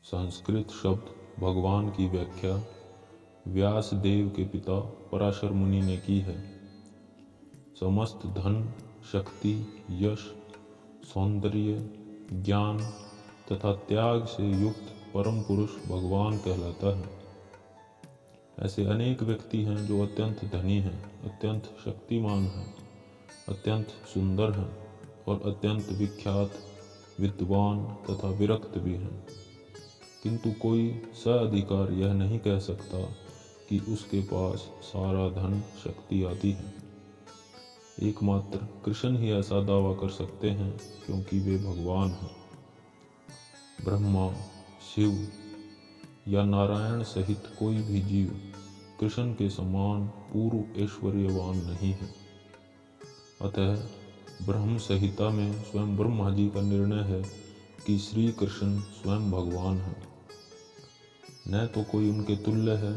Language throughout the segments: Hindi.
संस्कृत शब्द भगवान की व्याख्या व्यास देव के पिता पराशर मुनि ने की है। समस्त धन, शक्ति, यश, सौंदर्य, ज्ञान तथा त्याग से युक्त परम पुरुष भगवान कहलाता है। ऐसे अनेक व्यक्ति हैं जो अत्यंत धनी हैं, अत्यंत शक्तिमान हैं, अत्यंत सुंदर हैं और अत्यंत विख्यात, विद्वान तथा विरक्त भी हैं, किंतु कोई सअधिकार यह नहीं कह सकता कि उसके पास सारा धन, शक्ति आदि है। एकमात्र कृष्ण ही ऐसा दावा कर सकते हैं क्योंकि वे भगवान हैं। ब्रह्मा, शिव या नारायण सहित कोई भी जीव कृष्ण के समान पूर्व ऐश्वर्यवान नहीं है। अतः ब्रह्म संहिता में स्वयं ब्रह्मा जी का निर्णय है कि श्री कृष्ण स्वयं भगवान है। न तो कोई उनके तुल्य है,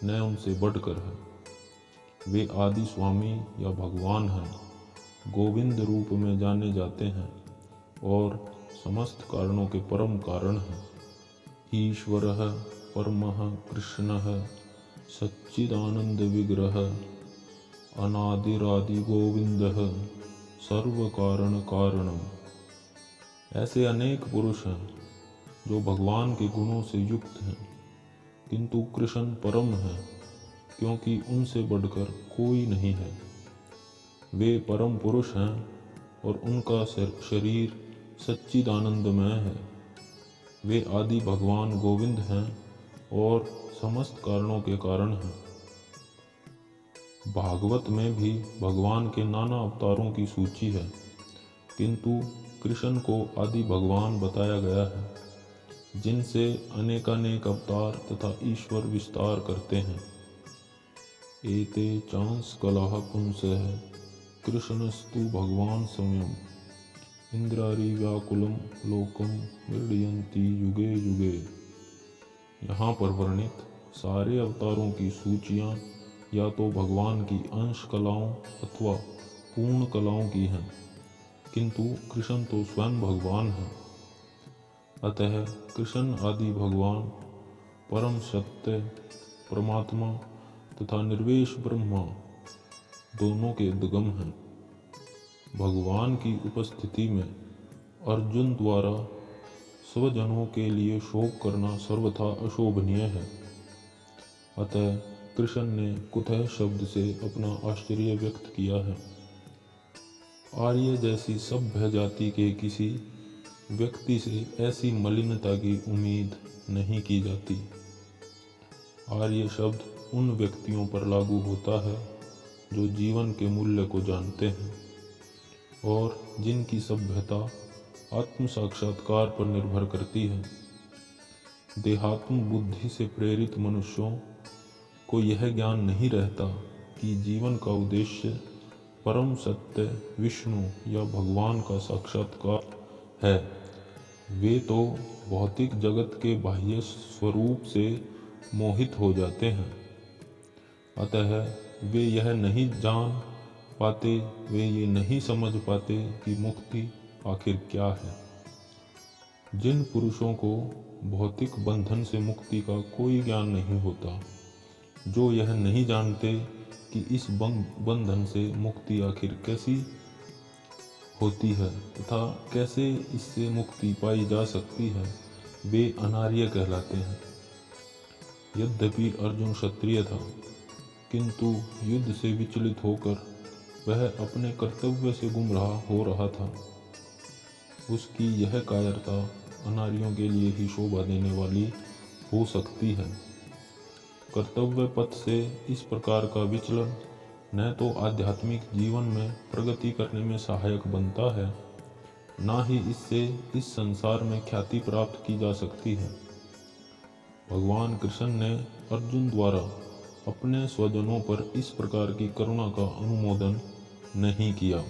न उनसे बढ़कर है। वे आदि स्वामी या भगवान हैं, गोविंद रूप में जाने जाते हैं और समस्त कारणों के परम कारण हैं। ईश्वरः परमः कृष्णः सच्चिदानंद विग्रह अनादिरादि गोविंदः सर्व कारण कारणम। ऐसे अनेक पुरुष हैं जो भगवान के गुणों से युक्त हैं, किंतु कृष्ण परम है क्योंकि उनसे बढ़कर कोई नहीं है। वे परम पुरुष हैं और उनका शरीर सच्चिदानंदमय है। वे आदि भगवान गोविंद हैं और समस्त कारणों के कारण हैं। भागवत में भी भगवान के नाना अवतारों की सूची है, किंतु कृष्ण को आदि भगवान बताया गया है, जिनसे अनेकानेक अवतार तथा ईश्वर विस्तार करते हैं। एते चांस कलह पुंसः कृष्णस्तु भगवान स्वयं इंद्रारी व्याकुलम लोकम मृडयन्ति युगे युगे। यहाँ पर वर्णित सारे अवतारों की सूचियाँ या तो भगवान की अंश कलाओं अथवा पूर्ण कलाओं की हैं, किंतु कृष्ण तो स्वयं भगवान हैं। अतः कृष्ण आदि भगवान परम सत्य परमात्मा तथा निर्वेश ब्रह्मा दोनों के उद्गम हैं। भगवान की उपस्थिति में अर्जुन द्वारा स्वजनों के लिए शोक करना सर्वथा अशोभनीय है। अतः कृष्ण ने कुतः शब्द से अपना आश्चर्य व्यक्त किया है। आर्य जैसी सभ्य जाति के किसी व्यक्ति से ऐसी मलिनता की उम्मीद नहीं की जाती। आर्य शब्द उन व्यक्तियों पर लागू होता है जो जीवन के मूल्य को जानते हैं और जिनकी सभ्यता आत्म साक्षात्कार पर निर्भर करती है। देहात्म बुद्धि से प्रेरित मनुष्यों को यह ज्ञान नहीं रहता कि जीवन का उद्देश्य परम सत्य विष्णु या भगवान का साक्षात्कार है। वे तो भौतिक जगत के बाह्य स्वरूप से मोहित हो जाते हैं। अतः वे यह नहीं जान पाते, वे ये नहीं समझ पाते कि मुक्ति आखिर क्या है। जिन पुरुषों को भौतिक बंधन से मुक्ति का कोई ज्ञान नहीं होता, जो यह नहीं जानते कि इस बंधन से मुक्ति आखिर कैसी होती है तथा कैसे इससे मुक्ति पाई जा सकती है, वे अनार्य कहलाते हैं। यद्यपि अर्जुन क्षत्रिय था, किंतु युद्ध से विचलित होकर वह अपने कर्तव्य से गुमराह हो रहा था। उसकी यह कायरता अनार्यों के लिए ही शोभा देने वाली हो सकती है। कर्तव्य पथ से इस प्रकार का विचलन न तो आध्यात्मिक जीवन में प्रगति करने में सहायक बनता है, ना ही इससे इस संसार में ख्याति प्राप्त की जा सकती है। भगवान कृष्ण ने अर्जुन द्वारा अपने स्वजनों पर इस प्रकार की करुणा का अनुमोदन नहीं किया।